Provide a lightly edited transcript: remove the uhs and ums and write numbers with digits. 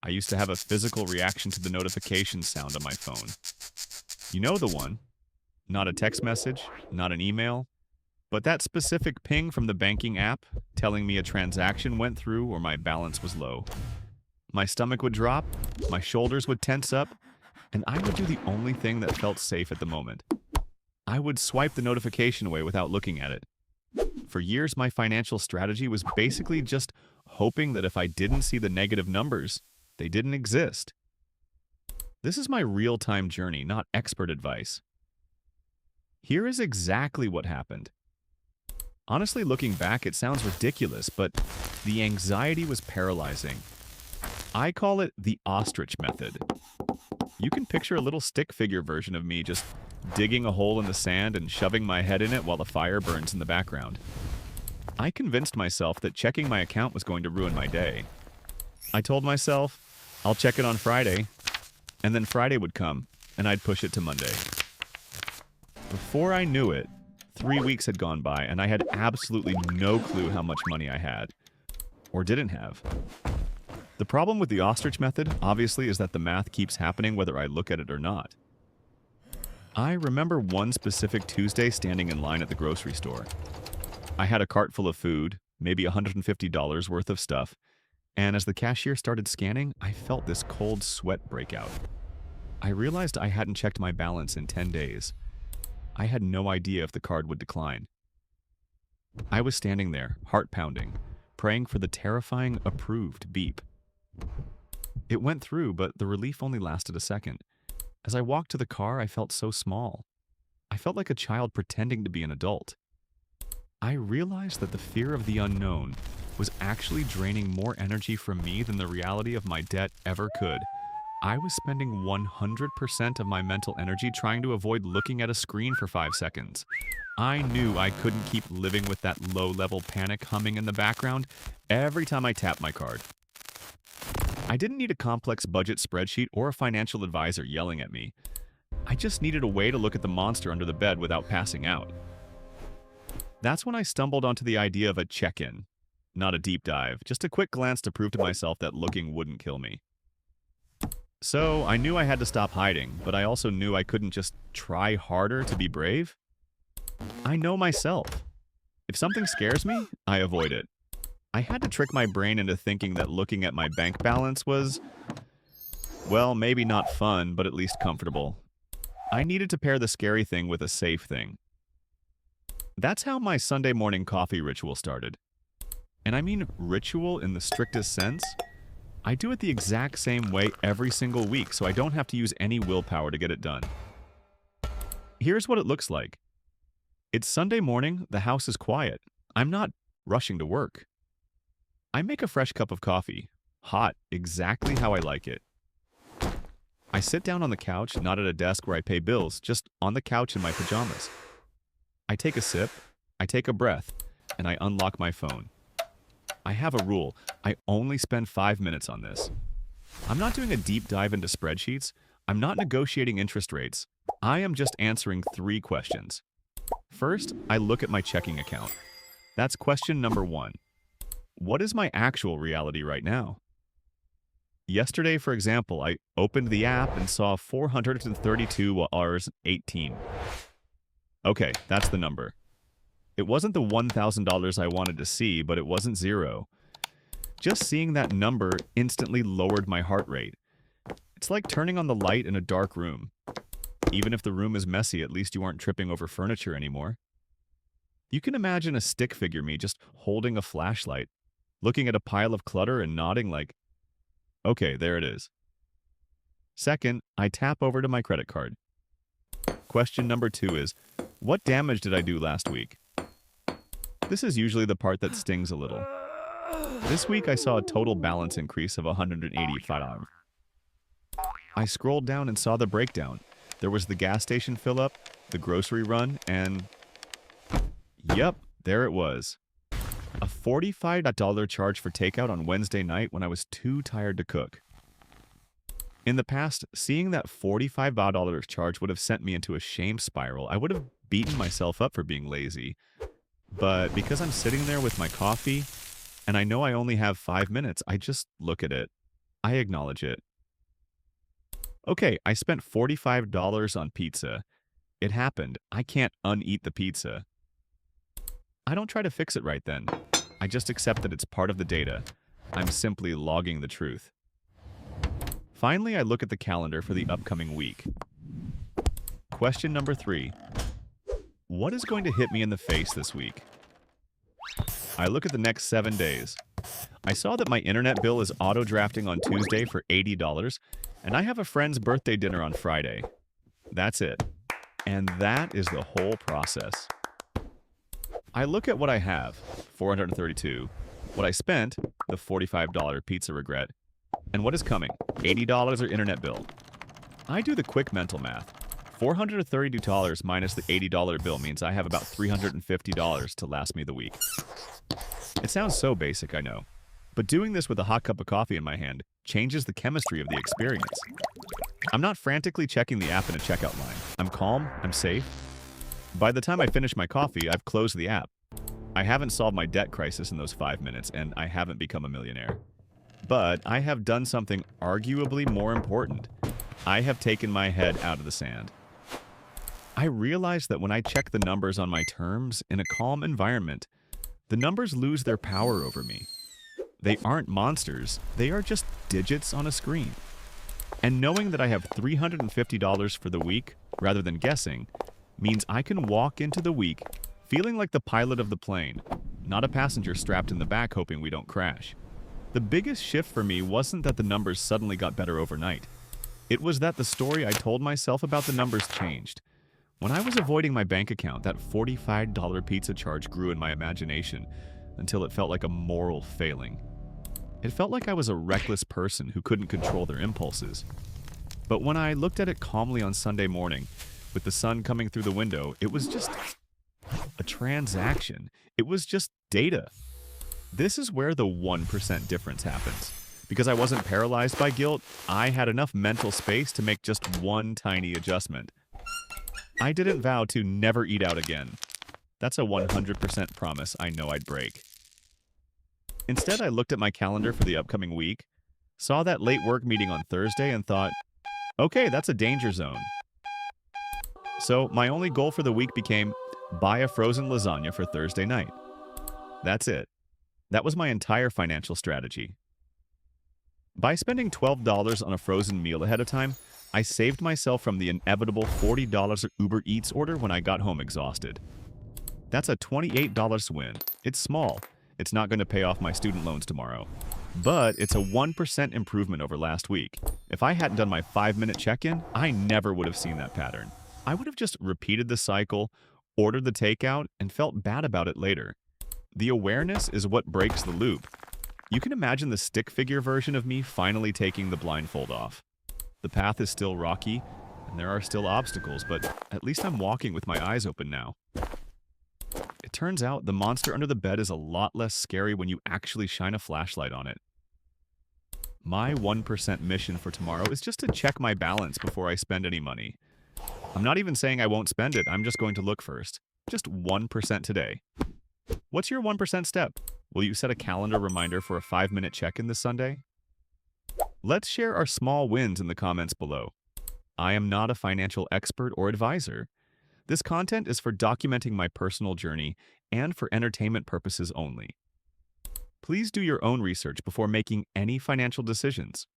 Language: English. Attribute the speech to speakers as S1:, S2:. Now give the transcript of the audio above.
S1: I used to have a physical reaction to the notification sound on my phone. You know the one. Not a text message, not an email, but that specific ping from the banking app telling me a transaction went through or my balance was low. My stomach would drop, my shoulders would tense up, and I would do the only thing that felt safe at the moment. I would swipe the notification away without looking at it. For years, my financial strategy was basically just hoping that if I didn't see the negative numbers, they didn't exist. This is my real-time journey, not expert advice. Here is exactly what happened. Honestly, looking back, it sounds ridiculous, but the anxiety was paralyzing. I call it the ostrich method. You can picture a little stick figure version of me just digging a hole in the sand and shoving my head in it while the fire burns in the background. I convinced myself that checking my account was going to ruin my day. I told myself, I'll check it on Friday, and then Friday would come, and I'd push it to Monday. Before I knew it, 3 weeks had gone by, and I had absolutely no clue how much money I had, or didn't have. The problem with the ostrich method, obviously, is that the math keeps happening whether I look at it or not. I remember one specific Tuesday standing in line at the grocery store. I had a cart full of food, maybe $150 worth of stuff, and as the cashier started scanning, I felt this cold sweat break out. I realized I hadn't checked my balance in 10 days. I had no idea if the card would decline. I was standing there, heart pounding, praying for the terrifying approved beep. It went through, but the relief only lasted a second. As I walked to the car, I felt so small. I felt like a child pretending to be an adult. I realized that the fear of the unknown was actually draining more energy from me than the reality of my debt ever could. I was spending 100% of my mental energy trying to avoid looking at a screen for 5 seconds. I knew I couldn't keep living with that low-level panic humming in the background every time I tapped my card. I didn't need a complex budget spreadsheet or a financial advisor yelling at me. I just needed a way to look at the monster under the bed without passing out. That's when I stumbled onto the idea of a check-in. Not a deep dive, just a quick glance to prove to myself that looking wouldn't kill me. So I knew I had to stop hiding, but I also knew I couldn't just try harder to be brave. I know myself. If something scares me, I avoid it. I had to trick my brain into thinking that looking at my bank balance was, well, maybe not fun, but at least comfortable. I needed to pair the scary thing with a safe thing. That's how my Sunday morning coffee ritual started. And I mean ritual in the strictest sense. I do it the exact same way every single week, so I don't have to use any willpower to get it done. Here's what it looks like. It's Sunday morning, the house is quiet. I'm not rushing to work. I make a fresh cup of coffee, hot, exactly how I like it. I sit down on the couch, not at a desk where I pay bills, just on the couch in my pajamas. I take a sip, I take a breath, and I unlock my phone. I have a rule. I only spend 5 minutes on this. I'm not doing a deep dive into spreadsheets. I'm not negotiating interest rates. I am just answering 3 questions. First, I look at my checking account. That's question number 1. What is my actual reality right now? Yesterday, for example, I opened the app and saw $432.18. Okay, that's the number. It wasn't the $1,000 I wanted to see, but it wasn't zero. Just seeing that number instantly lowered my heart rate. It's like turning on the light in a dark room. Even if the room is messy, at least you aren't tripping over furniture anymore. You can imagine a stick figure me just holding a flashlight, looking at a pile of clutter and nodding like, okay, there it is. Second, I tap over to my credit card. Question number 2 is, what damage did I do last week? This is usually the part that stings a little. This week I saw a total balance increase of $185. I scrolled down and saw the breakdown. There was the gas station fill up, the grocery run, and yep, there it was. A $45 charge for takeout on Wednesday night when I was too tired to cook. In the past, seeing that $45 charge would have sent me into a shame spiral. I would have beaten myself up for being lazy. But because I'm sitting there with my coffee, and I know I only have 5 minutes, I just look at it. I acknowledge it. Okay, I spent $45 on pizza. It happened. I can't uneat the pizza. I don't try to fix it right then. I just accept that it's part of the data. I'm simply logging the truth. Finally, I look at the calendar for the upcoming week. Question number 3. What is going to hit me in the face this week? I look at the next 7 days. I saw that my internet bill is auto-drafting on Tuesday for $80, and I have a friend's birthday dinner on Friday. That's it. And that is the whole process. I look at what I have, $432, what I spent, the $45 pizza regret, and what is coming, $80 or internet bill. I do the quick mental math. $432 minus the $80 bill means I have about $350 to last me the week. It sounds so basic, I know, but doing this with a hot cup of coffee in my hand changes the chemistry of the experience. I'm not frantically checking the app in a checkout line. I'm calm, I'm safe. By the time I finish my coffee, I've closed the app. I haven't solved my debt crisis in those 5 minutes, and I haven't become a millionaire. But I have done something arguably more important. I have taken my head out of the sand. I realize that when I check the numbers on my terms in a calm environment, the numbers lose their power over me. They aren't monsters, they are just digits on a screen. And knowing that I have $350 for the week, rather than guessing, means I can walk into the week feeling like the pilot of the plane, not a passenger strapped in the back hoping we don't crash. The biggest shift for me wasn't that the numbers suddenly got better overnight. It was that the story I told myself about the numbers changed. When I was avoiding my bank account, that $45 pizza charge grew in my imagination until it felt like a moral failing. It felt like I was a reckless person who couldn't control their impulses. But when I looked at it calmly on Sunday morning, with the sun coming through the window, it was just a transaction. It was just data. This is where the 1% difference happens. Because I wasn't paralyzed by guilt, I had enough mental space to make just one tiny adjustment. I didn't vow to never eat out again. That's a 100% promise I know I'd break. Instead, I looked at my calendar for the upcoming week, saw that late work meeting on Thursday, and thought, okay, that's a danger zone. So my only goal for the week became buy a frozen lasagna for Thursday night. That's it. That was my entire financial strategy. By spending $12 on a frozen meal ahead of time, I saved myself from the inevitable $40 Uber Eats order when I got home exhausted. That's a $28 win. It's small. It's not going to pay off my student loans tomorrow. But it's a 1% improvement over last week. If I hadn't done my 5-minute check-in, I never would have seen that pattern. I would have just repeated the cycle, ordered the takeout, and felt bad about it later. The awareness is what breaks the loop. You can imagine the stick figure version of me finally taking the blindfold off. The path is still rocky, and there are still obstacles, but at least I'm walking with my eyes open now. It turns out the monster under the bed is a lot less scary when you actually shine a flashlight on it. My 1% mission for tomorrow is just to check my balance before I spend any money. I'm not even saying I won't spend it, I'm just going to look first. Just 1% today. What's your 1% step? Will you set a calendar reminder for a 5-minute check-in this Sunday? Let's share our small wins in the comments below. I am not a financial expert or advisor. This content is for documenting my personal journey and for entertainment purposes only. Please do your own research before making any financial decisions.